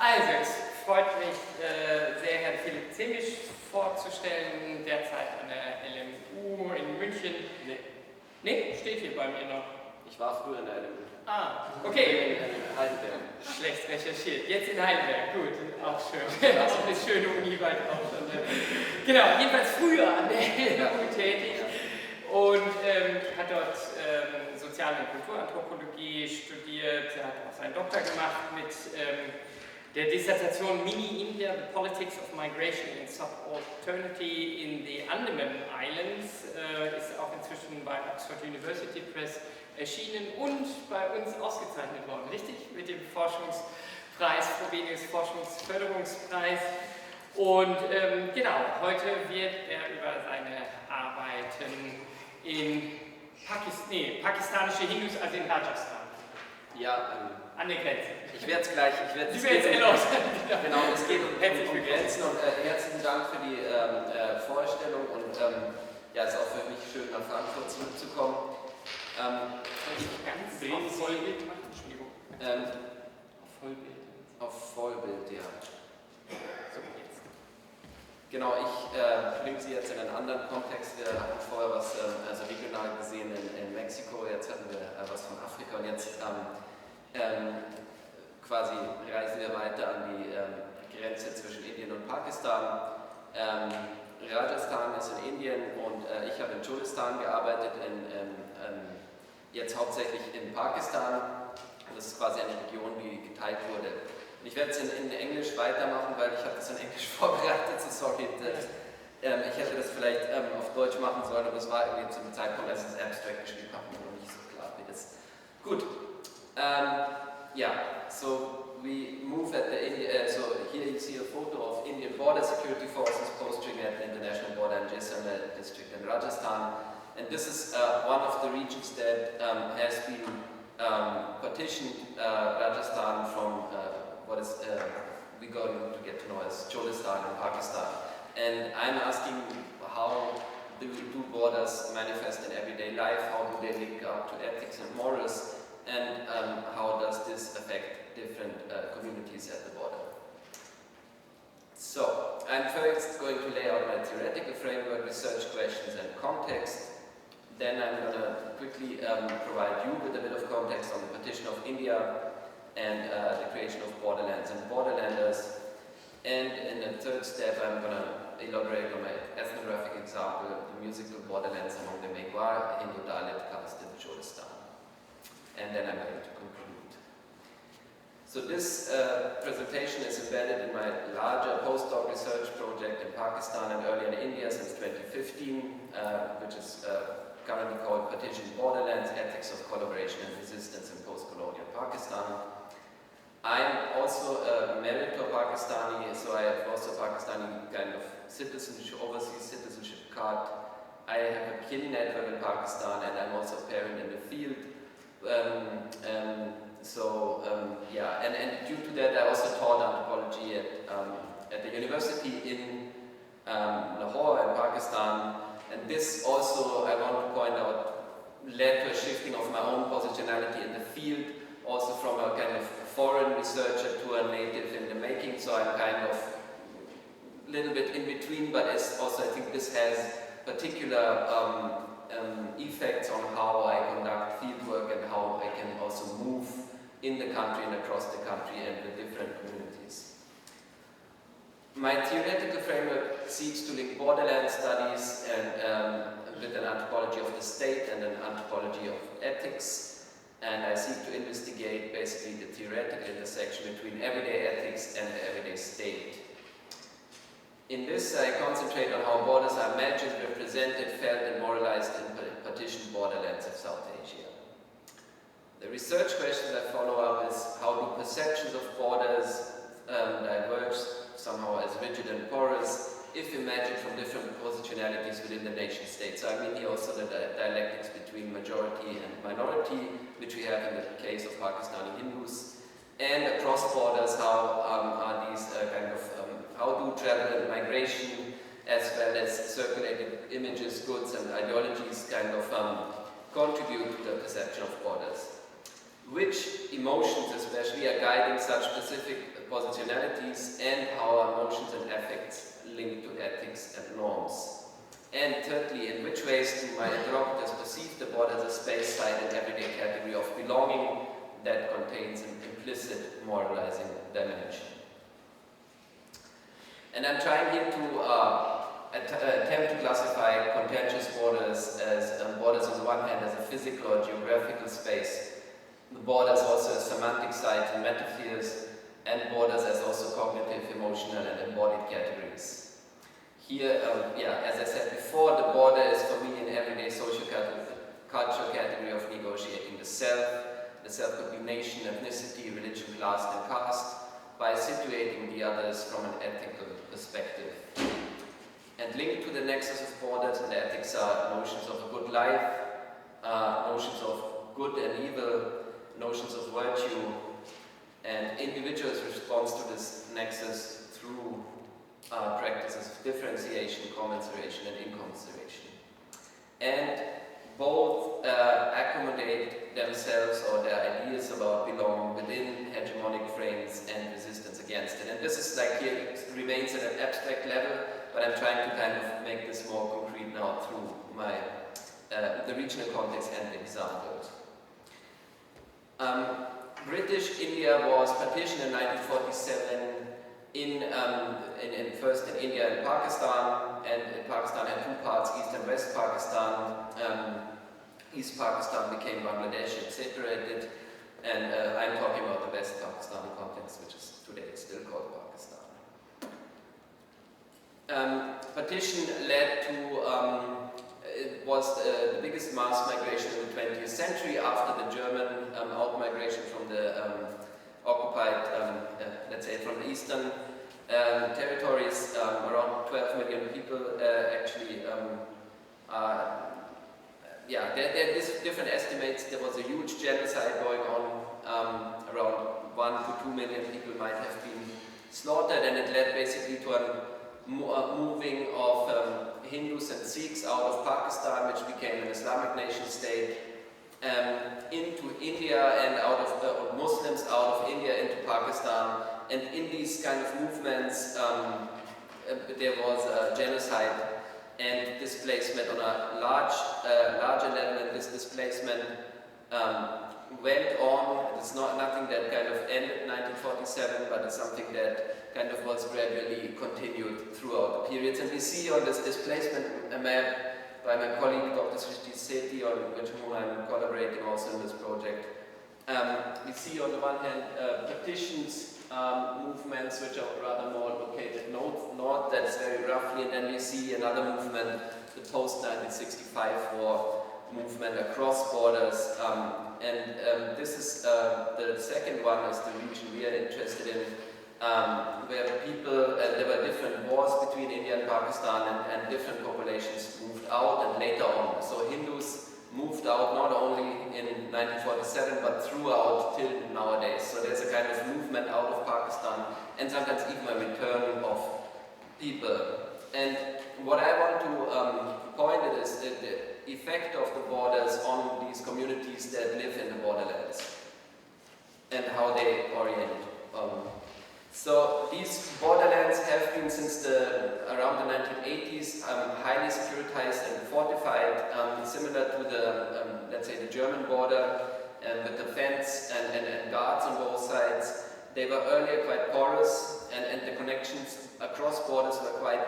Also, es freut mich sehr, Herrn Philipp Zehmisch vorzustellen, derzeit an der LMU in München. Nee, steht hier bei mir noch. Ich war früher in der LMU. Ah, okay. In Heidelberg. Schlecht recherchiert. Jetzt in Heidelberg, gut, auch schön. Auch eine schöne Uni weit auch schon. Genau, jedenfalls früher an der LMU tätig und hat dort Sozial- und Kulturanthropologie studiert, hat auch seinen Doktor gemacht mit der Dissertation Mini-India, The Politics of Migration and Subalternity in the Andaman Islands, ist auch inzwischen bei Oxford University Press erschienen und bei uns ausgezeichnet worden, richtig? Mit dem Forschungspreis, Frobenius-Forschungsförderungspreis. Und genau, heute wird er über seine Arbeiten in pakistanische Hindus, also in Rajasthan. Ja, an der Grenze. Ich werde es gleich, Sie werden es erläutern. Genau, es geht um Grenzen und herzlichen Dank für die Vorstellung und ja, es ist auch für mich schön, nach Frankfurt zurückzukommen. Ganz auf Vollbild machen? Entschuldigung. Auf Vollbild. Auf Vollbild, ja. So, jetzt. Genau, ich bringe Sie jetzt in einen anderen Kontext. Wir hatten vorher was also regional gesehen in Mexiko, jetzt hatten wir was von Afrika und jetzt quasi reisen wir weiter an die Grenze zwischen Indien und Pakistan. Rajasthan ist in Indien und ich habe in Cholistan gearbeitet, jetzt hauptsächlich in Pakistan. Das ist quasi eine Region, die geteilt wurde. Und ich werde es in Englisch weitermachen, weil ich habe das in Englisch vorbereitet, so sorry. Ich hätte das vielleicht auf Deutsch machen sollen, aber es war irgendwie zum Zeitpunkt, als ich das Abstract geschrieben habe, noch nicht so klar wie das. Gut. Yeah, so we move at the so here you see a photo of Indian border security forces posting at the international border in Jaisalmer district in Rajasthan, and this is one of the regions that has been partitioned Rajasthan from what is we're going to get to know as Cholistan in Pakistan. And I'm asking how do borders manifest in everyday life, how do they link up to ethics and morals, and how does this affect different communities at the border. So, I'm first going to lay out my theoretical framework, research questions and context. Then I'm going to quickly provide you with a bit of context on the partition of India and the creation of borderlands and borderlanders. And in the third step I'm going to elaborate on my ethnographic example, the musical borderlands among the Meghwal, Hindu Dalit caste in Cholistan. And then I'm going to conclude. So this presentation is embedded in my larger postdoc research project in Pakistan and earlier in India since 2015, which is currently called Partition Borderlands, Ethics of Collaboration and Resistance in Post-Colonial Pakistan. I'm also married to a Pakistani, so I have also Pakistani kind of citizenship, overseas citizenship card. I have a kin network in Pakistan and I'm also a parent in the field. Yeah, and due to that I also taught anthropology at the university in Lahore in Pakistan, and this also, I want to point out, led to a shifting of my own positionality in the field, also from a kind of foreign researcher to a native in the making, so I'm kind of a little bit in between, but it's also, I think this has particular effects on how I conduct fieldwork and how I can also move in the country and across the country and with different communities. My theoretical framework seeks to link borderland studies and with an anthropology of the state and an anthropology of ethics, and I seek to investigate basically the theoretical intersection between everyday ethics and the everyday state. In this, I concentrate on how borders are imagined, represented, felt, and moralized in partitioned borderlands of South Asia. The research questions I follow up is how do perceptions of borders diverge somehow as rigid and porous if imagined from different positionalities within the nation state. So I mean here also the dialectics between majority and minority, which we have in the case of Pakistani Hindus, and across borders, how are these how do travel and migration, as well as circulated images, goods and ideologies contribute to the perception of borders? Which emotions especially are guiding such specific positionalities, and how our emotions and affects link to ethics and norms. And thirdly, in which ways do my interlocutors perceive the border as a space-side and everyday category of belonging that contains an implicit moralizing dimension. And I'm trying here to attempt to classify contentious borders as borders on the one hand as a physical or geographical space, the borders also as semantic sites and metaphors, and borders as also cognitive, emotional, and embodied categories. Here, as I said before, the border is for me an everyday social cultural category of negotiating the self. The self could be nation, ethnicity, religion, class, and caste, by situating the others from an ethical perspective. And linked to the nexus of borders and ethics are notions of a good life, notions of good and evil, notions of virtue, and individuals' response to this nexus through practices of differentiation, commensuration, and incommensuration. And both accommodate themselves or their ideas about belonging within hegemonic frames and resistance against it. And this is like here, it remains at an abstract level, but I'm trying to kind of make this more concrete now through my the regional context and examples. British India was partitioned in 1947 first in India and Pakistan, and Pakistan had two parts, East and West Pakistan. East Pakistan became Bangladesh, it separated, and I'm talking about the West Pakistani context, which is today still called Pakistan. Partition led to, it was the biggest mass migration in the 20th century after the German out-migration from the occupied, let's say from the eastern territories. Around 12 million people actually there are different estimates. There was a huge genocide going on. Around 1 to 2 million people might have been slaughtered, and it led basically to a moving of Hindus and Sikhs out of Pakistan, which became an Islamic nation state, into India, and out of Muslims out of India into Pakistan. And in these kind of movements, there was a genocide and displacement on a larger level, and this displacement went on. It's nothing that kind of ended in 1947, but it's something that kind of was gradually continued throughout the periods. And we see on this displacement a map by my colleague Dr. Srishti Sethi, on which I'm collaborating also in this project. We see on the one hand partitions, movements which are rather more located north, that's very roughly, and then we see another movement, the post-1965 war movement across borders, this is the second one is the region we are interested in, where people, there were different wars between India and Pakistan, and different populations moved out and later on. So Hindus moved out not only in 1947 but throughout till nowadays. So there's a kind of movement out of Pakistan and sometimes even a return of people. And what I want to point at is the effect of the borders on these communities that live in the borderlands and how they orient. So these borderlands have been since around the 1980s highly securitized and fortified, similar to the, let's say, the German border, with the fence and guards on both sides. They were earlier quite porous, and the connections across borders were quite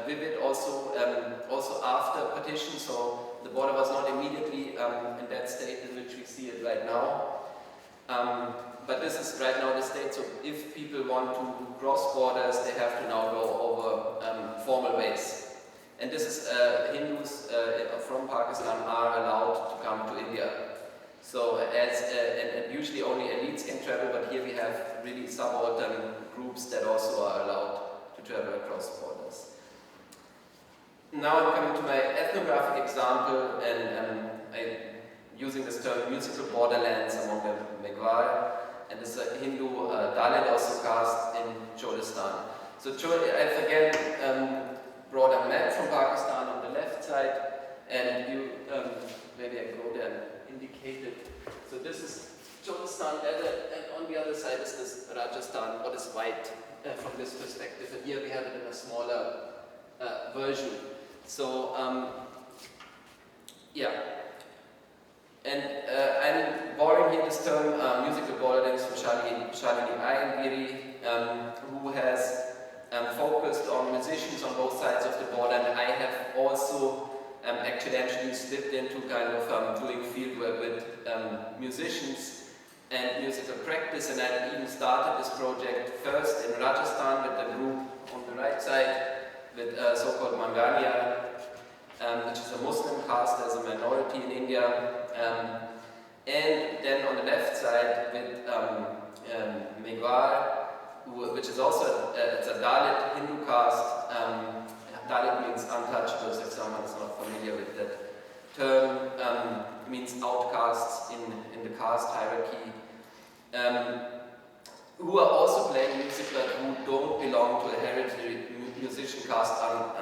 vivid also after partition, so the border was not immediately in that state in which we see it right now. But this is right now the state, so if people want to cross borders, they have to now go over formal ways. And this is, Hindus from Pakistan are allowed to come to India. So and usually only elites can travel, but here we have really subaltern groups that also are allowed to travel across borders. Now I'm coming to my ethnographic example, and using this term musical borderlands among the Meghwal. And this is a Hindu Dalit also cast in Cholistan. So I've again brought a map from Pakistan on the left side, and you maybe I go there and indicate it. So this is Cholistan. Cholistan desert, and on the other side is this Rajasthan, what is white from this perspective. And here we have it in a smaller version. So, yeah. And I'm borrowing here this term, musical borderlands, from Shalini Ayangiri, who has focused on musicians on both sides of the border, and I have also actually slipped into kind of doing fieldwork with musicians and musical practice, and I even started this project first in Rajasthan with the group on the right side with so-called Mangania, which is a Muslim caste as a minority in India, and then on the left side with Meghwal, which is also it's a Dalit Hindu caste. Dalit means untouchable, if someone is not familiar with that term. Means outcasts in the caste hierarchy, who are also playing music but who don't belong to a hereditary musician caste,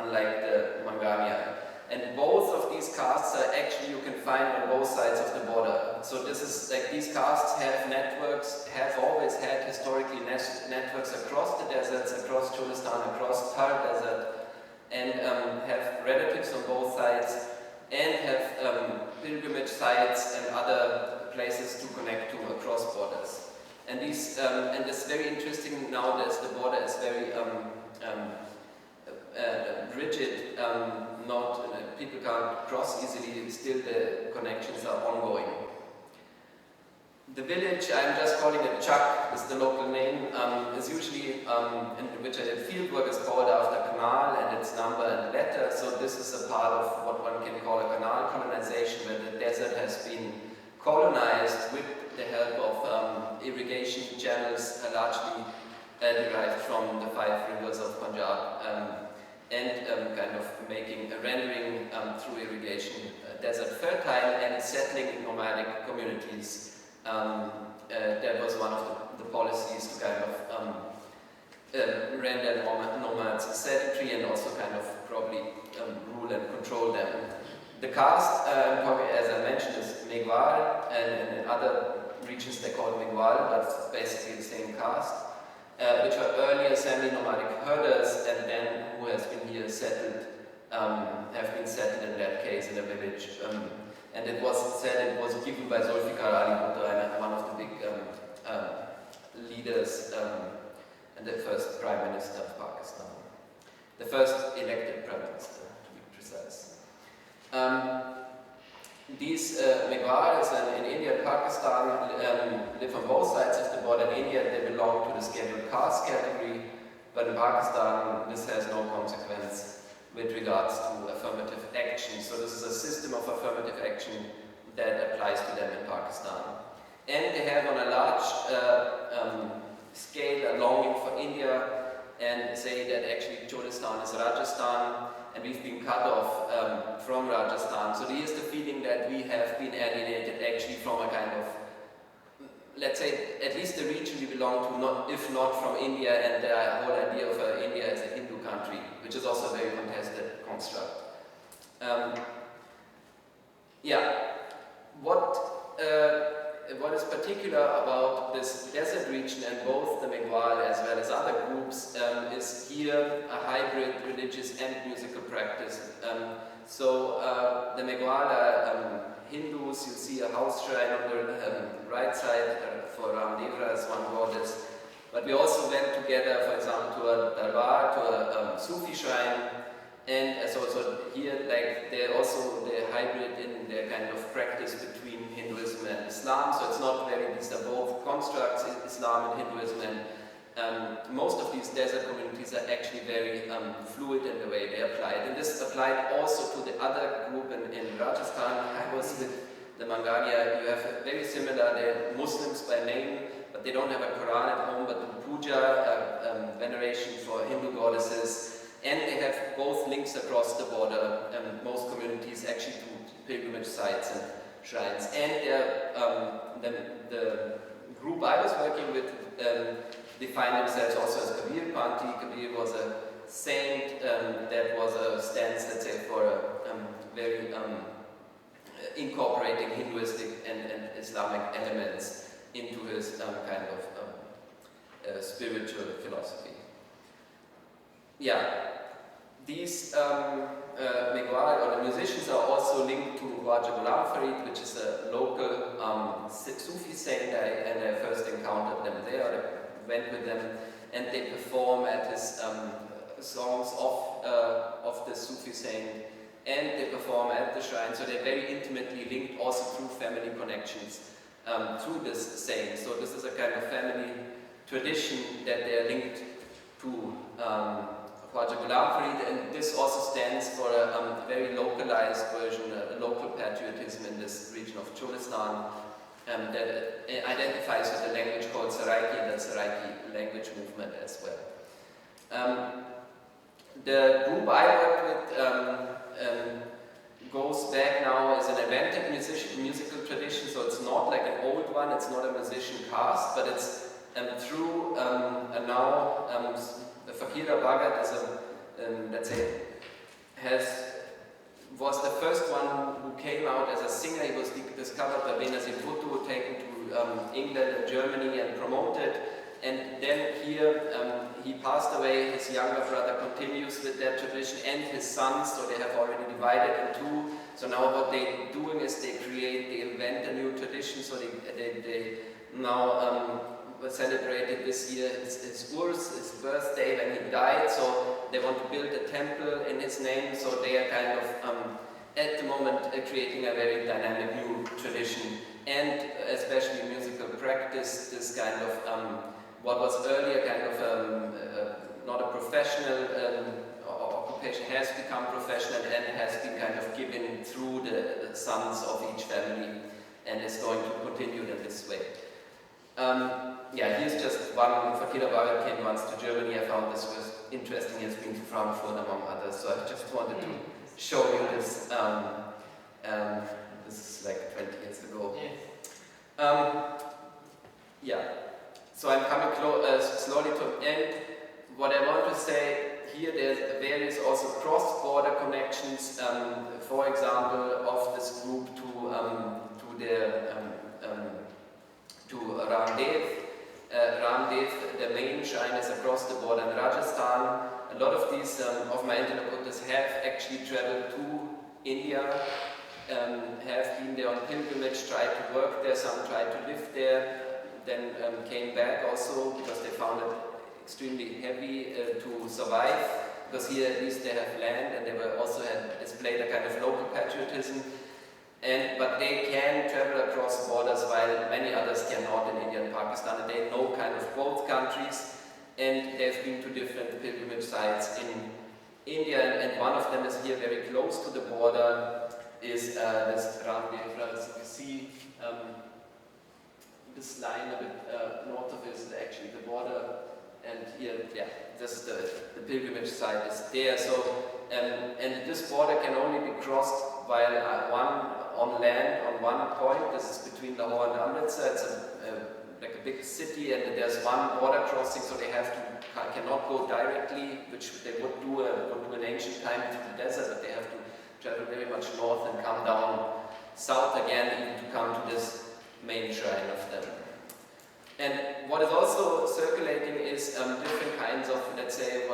unlike the Mangania. And both of these castes are actually, you can find on both sides of the border. So this is like, these castes have networks, have always had historically networks across the deserts, across Cholistan, across Thar Desert, and have relatives on both sides, and have pilgrimage sites and other places to connect to across borders. And these, and it's very interesting now that the border is very rigid, people can't cross easily, still the connections are ongoing. The village, I'm just calling it Chak, is the local name, is usually, in which I did fieldwork, is called after a canal and its number and letter, so this is a part of what one can call a canal colonization, where the desert has been colonized with the help of irrigation channels, largely derived from the 5 rivers of Punjab, and kind of making a rendering through irrigation desert fertile and settling nomadic communities. That was one of the policies to kind of render nomads sedentary and also kind of probably rule and control them. The caste, as I mentioned, is Meghwal, and in other regions they call it Meghwal, but it's basically the same caste, which were earlier semi-nomadic herders, and then who has been here settled, have been settled in that case in a village. And it was said it was given by Zulfikar Ali Bhutto, one of the big leaders and the first Prime Minister of Pakistan. The first elected Prime Minister, to be precise. These Meghwals in India and Pakistan live on both sides of the border. In India they belong to the scheduled caste category, but in Pakistan this has no consequence with regards to affirmative action. So this is a system of affirmative action that applies to them in Pakistan. And they have on a large scale a longing for India and say that actually Cholistan is Rajasthan and we've been cut off from Rajasthan. So here's the feeling that we have been alienated actually from a kind of, let's say, at least the region we belong to, not, if not from India, and the whole idea of India as a Hindu country, which is also a very contested construct. What is particular about this desert region and both the Meghwal as well as other groups is here a hybrid religious and musical practice. The Meghwal are Hindus. You see a house shrine on the right side for Ramdevra as one goddess. But we also went together, for example, to a darbar, to a Sufi shrine, and so here, like, they're also the hybrid in their kind of practice between Hinduism and Islam. So it's not very, these are both constructs, Islam and Hinduism, and most of these desert communities are actually very fluid in the way they apply it. And this applied also to the other group in Rajasthan. I was with the Mangania. You have very similar, they're Muslims by name, but they don't have a Quran at home, but the puja, veneration for Hindu goddesses, and they have both links across the border, most communities actually to pilgrimage sites and shrines. And the group I was working with defined themselves also as Kabir Panthi. Kabir was a saint that was a stance, let's say, for very incorporating Hinduistic and Islamic elements into his kind of spiritual philosophy. Yeah, these Meghwal, or the musicians, are also linked to Rajasthan, which is a local Sufi saint, and I first encountered them there. I went with them, and they perform at his songs of the Sufi saint, and they perform at the shrine, so they're very intimately linked also through family connections through this saint. So this is a kind of family tradition that they're linked to Rajasthan, and this also stands for a very localized version, a local patriotism in this region of Cholistan that identifies with the language called Saraiki, and the Saraiki language movement as well. The group I worked with goes back now as an invented musical tradition, so it's not like an old one, it's not a musician caste, but it's through now Fakira Bhagat is let's say, was the first one who came out as a singer. He was discovered by Benazir Bhutto, taken to England and Germany and promoted. And then here he passed away. His younger brother continues with that tradition, and his sons, so they have already divided in two. So now what they're doing is they invent a new tradition. So they now celebrated this year his Urs, his birthday when he died. So they want to build a temple in his name. So they are kind of at the moment creating a very dynamic new tradition, and especially musical practice. This kind of what was earlier kind of not a professional occupation has become professional and has been kind of given through the sons of each family, and is going to continue in this way. Yeah, here's just one. Fakira Bhagat came once to Germany. I found this was interesting. He has been to Frankfurt among others, so I just wanted to show you this. This is like 20 years ago. Yes. Yeah. So I'm coming slowly to an end. What I want to say here, there's various also cross-border connections. For example, of this group to Ramdev. Ramdev, the main shrine is across the border in Rajasthan. A lot of these of my interlocutors have actually traveled to India, have been there on pilgrimage, tried to work there, some tried to live there, then came back also because they found it extremely heavy to survive, because here at least they have land, and they were also had displayed a kind of local patriotism. But they can travel across borders while many others cannot in India and Pakistan, and they know kind of both countries, and they've been to different pilgrimage sites in India, and one of them is here very close to the border, is this Ramdev. As you see, this line a bit north of it is actually the border, and here, yeah, this is the pilgrimage site is there. So, and this border can only be crossed while on land on one point. This is between Lahore and Amritsar. It's like a big city, and there's one border crossing, so they cannot go directly, which they would do in ancient time through the desert, but they have to travel very much north and come down south again, even to come to this main shrine of them. And what is also circulating is different kinds of, let's say,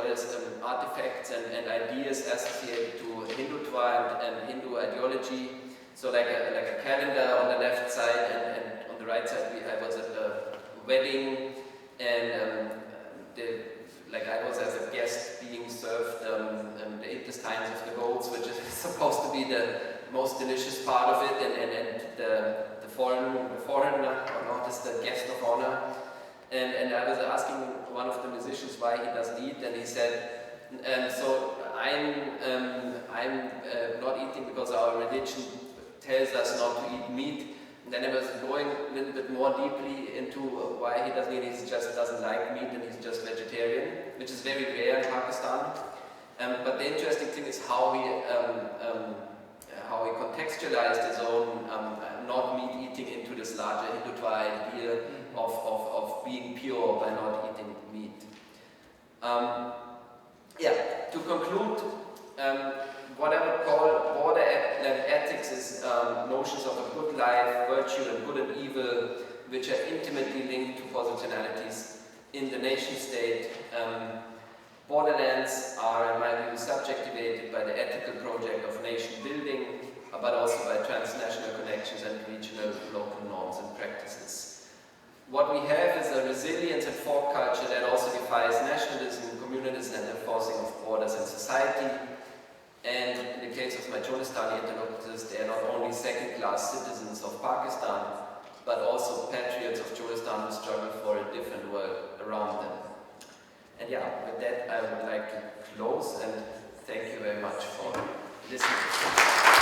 artifacts and ideas associated to Hindutva and Hindu ideology. So like a calendar on the left side, and on the right side I was at a wedding, and I was as a guest being served the intestines of the goats, which is supposed to be the most delicious part of it, and the foreigner or not is the guest of honor. And I was asking one of the musicians why he doesn't eat, and he said, so I'm not eating because our religion tells us not to eat meat. And then I was going a little bit more deeply into why he doesn't eat. He just doesn't like meat, and he's just vegetarian, which is very rare in Pakistan. But the interesting thing is how he contextualized his own not meat eating into this larger Hindutva idea of being pure by not eating meat. To conclude, what I would call border ethics is notions of a good life, virtue and good and evil, which are intimately linked to positionalities in the nation state. Borderlands are, in my view, subjectivated by the ethical project of nation building, but also by transnational connections and regional local norms and practices. What we have is a resilience and folk culture that also defies nationalism, communalism, and enforcing of borders in society. And in the case of my Cholistan interlocutors, they are not only second-class citizens of Pakistan, but also patriots of Cholistan who struggle for a different world around them. And yeah, with that I would like to close and thank you very much for listening.